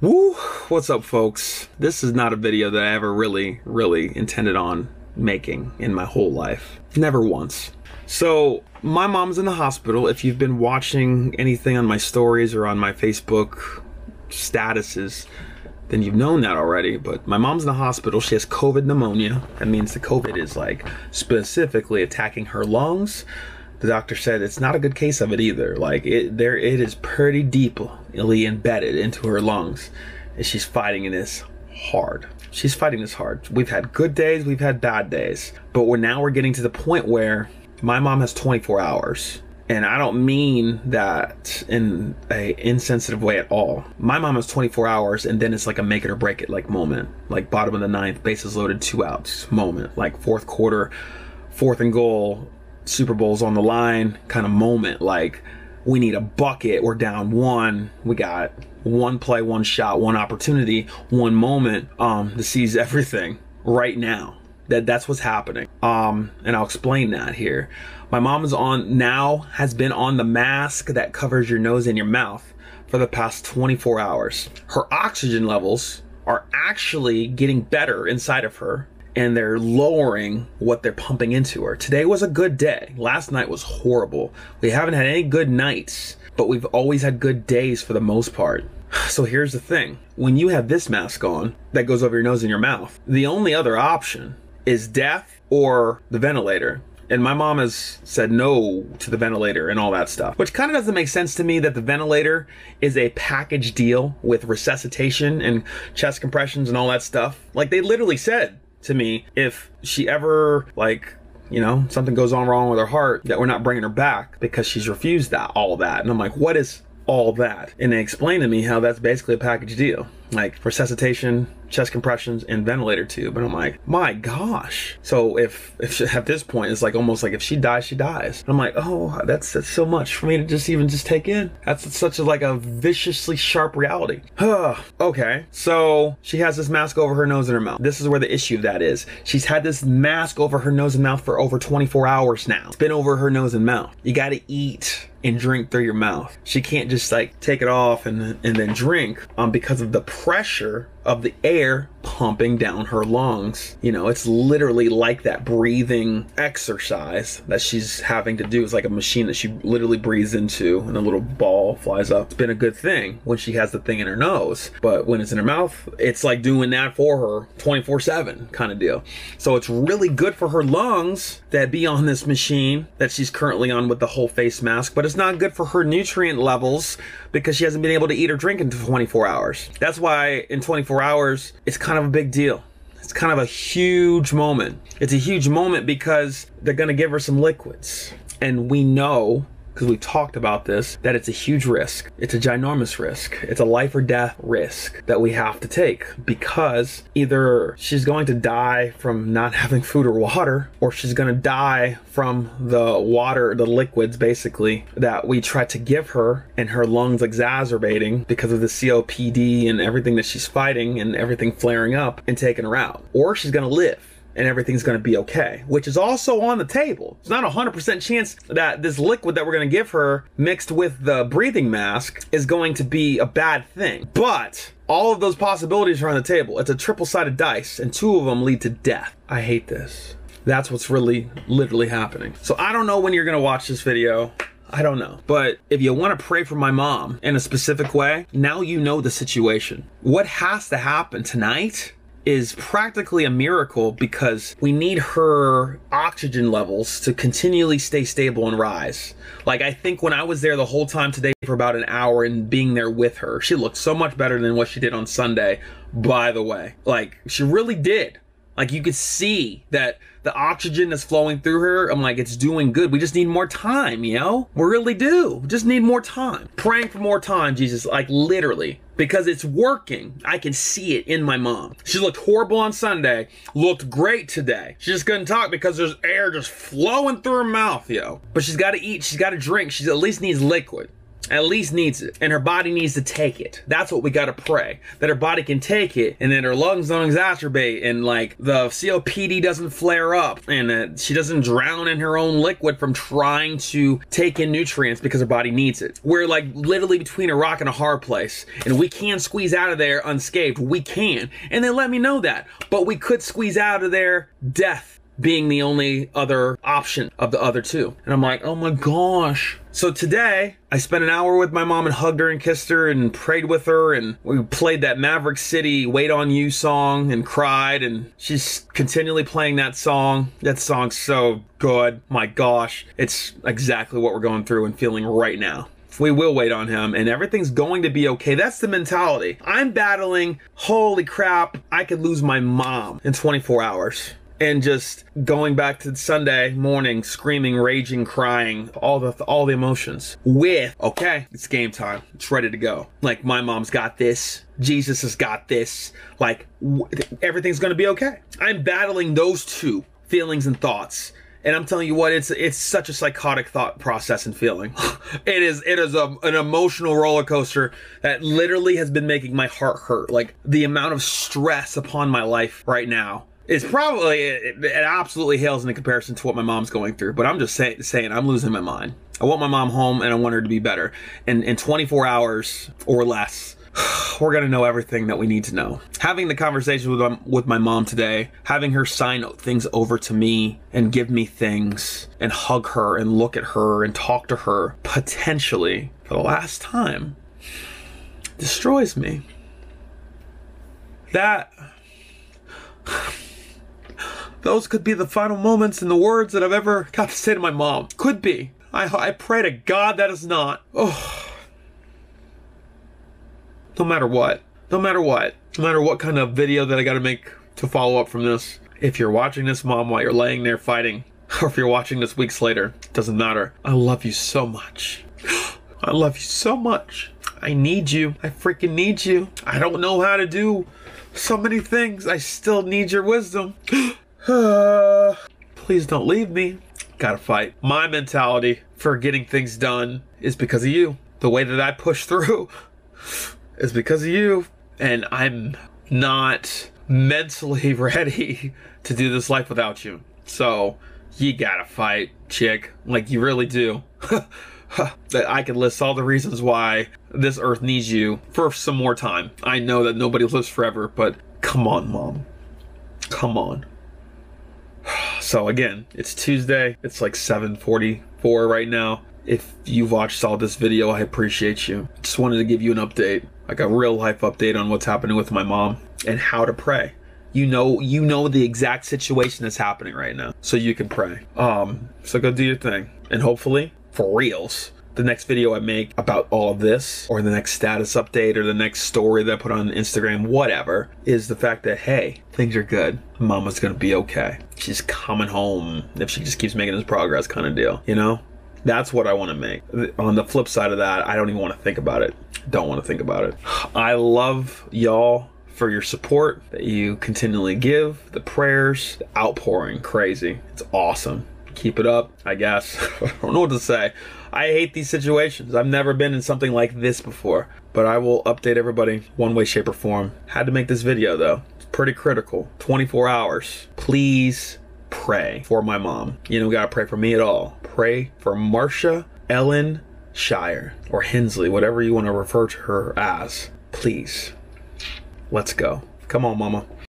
Woo! What's up, folks? This is not a video that I ever really intended on making in my whole life. Never once. So, my mom's in the hospital. If you've been watching anything on my stories or on my Facebook statuses, then you've known that already. But my mom's in the hospital. She has COVID pneumonia. That means the COVID is like specifically attacking her lungs. The doctor said it's not a good case of it either. Like it is pretty deeply embedded into her lungs, and she's fighting this hard. She's fighting this hard. We've had good days, we've had bad days, but we're getting to the point where my mom has 24 hours. And I don't mean that in a insensitive way at all. My mom has 24 hours, and then it's like a make it or break it like moment. Like bottom of the ninth, bases loaded, 2 outs moment. Like fourth quarter, 4th and goal, Super Bowl's on the line kind of moment. Like we need a bucket, we're down 1, we got 1 play, 1 shot, 1 opportunity, 1 moment to seize everything right now. That's what's happening. And I'll explain that here. My mom has been on the mask that covers your nose and your mouth for the past 24 hours. Her oxygen levels are actually getting better inside of her, and they're lowering what they're pumping into her. Today was a good day. Last night was horrible. We haven't had any good nights, but we've always had good days for the most part. So here's the thing. When you have this mask on that goes over your nose and your mouth, the only other option is death or the ventilator. And my mom has said no to the ventilator and all that stuff, which kind of doesn't make sense to me that the ventilator is a package deal with resuscitation and chest compressions and all that stuff. Like they literally said to me, if she ever, like, you know, something goes on wrong with her heart, that we're not bringing her back because she's refused all of that. And I'm like, what is all that? And they explained to me how that's basically a package deal, like resuscitation, chest compressions, and ventilator tube. And I'm like, my gosh. So if at this point it's like almost like if she dies, she dies. And I'm like, oh, that's so much for me to just take in. That's such a viciously sharp reality. Okay, so she has this mask over her nose and her mouth. This is where the issue of that is. She's had this mask over her nose and mouth for over 24 hours now. It's been over her nose and mouth. You gotta eat and drink through your mouth. She can't just like take it off and then drink because of the pressure of the air pumping down her lungs. You know, it's literally like that breathing exercise that she's having to do. It's like a machine that she literally breathes into and a little ball flies up. It's been a good thing when she has the thing in her nose, but when it's in her mouth, it's like doing that for her 24/7 kind of deal. So it's really good for her lungs that be on this machine that she's currently on with the whole face mask, but it's not good for her nutrient levels because she hasn't been able to eat or drink in 24 hours. That's why in 24 hours, it's kind of a big deal. It's kind of a huge moment. It's a huge moment because they're gonna give her some liquids. And we know, because we've talked about this, that it's a huge risk. It's a ginormous risk. It's a life or death risk that we have to take because either she's going to die from not having food or water, or she's going to die from the water, the liquids basically, that we try to give her and her lungs exacerbating because of the COPD and everything that she's fighting and everything flaring up and taking her out. Or she's going to live and everything's going to be okay, which is also on the table. It's not a 100% chance that this liquid that we're going to give her mixed with the breathing mask is going to be a bad thing. But all of those possibilities are on the table. It's a triple-sided dice, and 2 of them lead to death. I hate this. That's what's really, literally happening. So I don't know when you're going to watch this video. I don't know. But if you want to pray for my mom in a specific way, now you know the situation. What has to happen tonight is practically a miracle because we need her oxygen levels to continually stay stable and rise. Like, I think when I was there the whole time today for about an hour and being there with her, she looked so much better than what she did on Sunday, by the way. Like, she really did. Like, you could see that the oxygen that's flowing through her, I'm like, it's doing good. We just need more time, you know? We really do. We just need more time. Praying for more time, Jesus, like literally. Because it's working. I can see it in my mom. She looked horrible on Sunday, looked great today. She just couldn't talk because there's air just flowing through her mouth, yo. But she's got to eat, she's got to drink, she at least needs liquid. At least needs it. And her body needs to take it. That's what we gotta pray. That her body can take it, and then her lungs don't exacerbate, and like the COPD doesn't flare up, and that she doesn't drown in her own liquid from trying to take in nutrients because her body needs it. We're like literally between a rock and a hard place, and we can squeeze out of there unscathed. We can. And they let me know that. But we could squeeze out of there death being the only other option of the other two. And I'm like, oh my gosh. So today, I spent an hour with my mom and hugged her and kissed her and prayed with her, and we played that Maverick City Wait on You song and cried, and she's continually playing that song. That song's so good. My gosh. It's exactly what we're going through and feeling right now. We will wait on him, and everything's going to be okay. That's the mentality. I'm battling, holy crap, I could lose my mom in 24 hours. And just going back to Sunday morning, screaming, raging, crying, all the emotions. With, okay, it's game time. It's ready to go. Like, my mom's got this. Jesus has got this. Like, everything's gonna be okay. I'm battling those two feelings and thoughts. And I'm telling you what, it's such a psychotic thought process and feeling. It is an emotional roller coaster that literally has been making my heart hurt. Like, the amount of stress upon my life right now is probably, it absolutely hails in comparison to what my mom's going through. But I'm just saying, I'm losing my mind. I want my mom home, and I want her to be better. And in 24 hours or less, we're gonna know everything that we need to know. Having the conversation with my mom today, having her sign things over to me and give me things and hug her and look at her and talk to her, potentially for the last time, destroys me. Those could be the final moments and the words that I've ever got to say to my mom. Could be. I pray to God that is not. Oh. No matter what kind of video that I gotta make to follow up from this, if you're watching this, Mom, while you're laying there fighting, or if you're watching this weeks later, doesn't matter. I love you so much. I love you so much. I need you. I freaking need you. I don't know how to do so many things. I still need your wisdom. Please don't leave me. Gotta fight. My mentality for getting things done is because of you. The way that I push through is because of you. And I'm not mentally ready to do this life without you. So you gotta fight, chick. Like, you really do. That I could list all the reasons why this earth needs you for some more time. I know that nobody lives forever, but come on, Mom. Come on. So again, it's Tuesday. It's like 7:44 right now. If you've watched all this video, I appreciate you. Just wanted to give you an update, like a real life update on what's happening with my mom and how to pray. You know the exact situation that's happening right now, so you can pray. So go do your thing, and hopefully, for reals, the next video I make about all of this, or the next status update, or the next story that I put on Instagram, whatever, is the fact that, hey, things are good. Mama's gonna be okay. She's coming home if she just keeps making this progress, kind of deal, you know? That's what I want to make. On the flip side of that, I don't even want to think about it. Don't want to think about it. I love y'all for your support that you continually give, the prayers, the outpouring, crazy. It's awesome. Keep it up, I guess. I don't know what to say. I hate these situations. I've never been in something like this before, but I will update everybody one way, shape, or form. Had to make this video though. It's pretty critical. 24 hours. Please pray for my mom. You don't gotta pray for me at all. Pray for Marsha Ellen Shire, or Hensley, whatever you want to refer to her as. Please. Let's go. Come on, Mama.